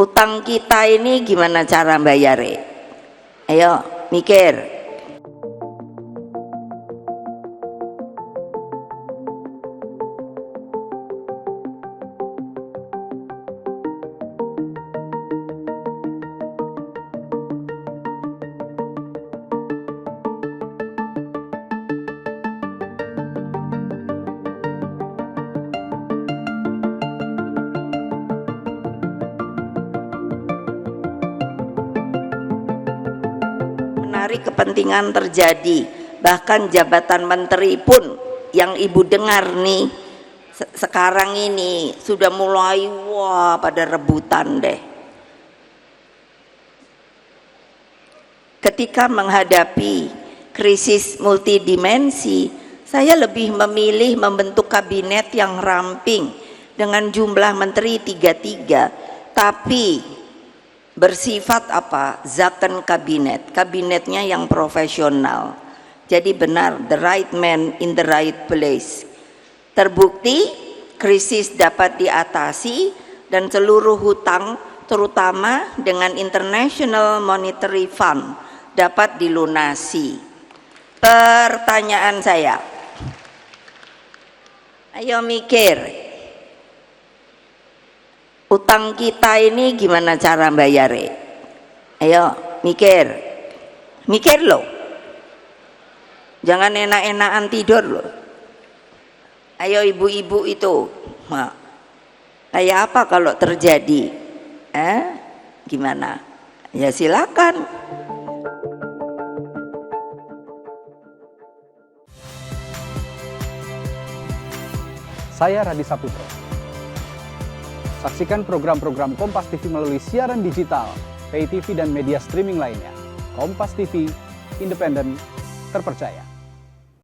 Utang kita ini gimana cara bayarnya? Ayo mikir. Menarik kepentingan terjadi, bahkan jabatan menteri pun yang ibu dengar nih sekarang ini sudah mulai pada rebutan deh. Ketika menghadapi krisis multidimensi, saya lebih memilih membentuk kabinet yang ramping dengan jumlah menteri 33, tapi bersifat zaken kabinet, kabinetnya yang profesional. Jadi benar, the right man in the right place. Terbukti krisis dapat diatasi dan seluruh hutang terutama dengan International Monetary Fund dapat dilunasi. Pertanyaan saya, ayo mikir, utang kita ini gimana cara bayarnya? Ayo mikir loh, jangan enak-enakan tidur loh. Ayo ibu-ibu itu, kayak apa kalau terjadi? Gimana? Ya silakan. Saya Radi Saputro. Saksikan program-program Kompas TV melalui siaran digital, pay TV dan media streaming lainnya. Kompas TV, independen, terpercaya.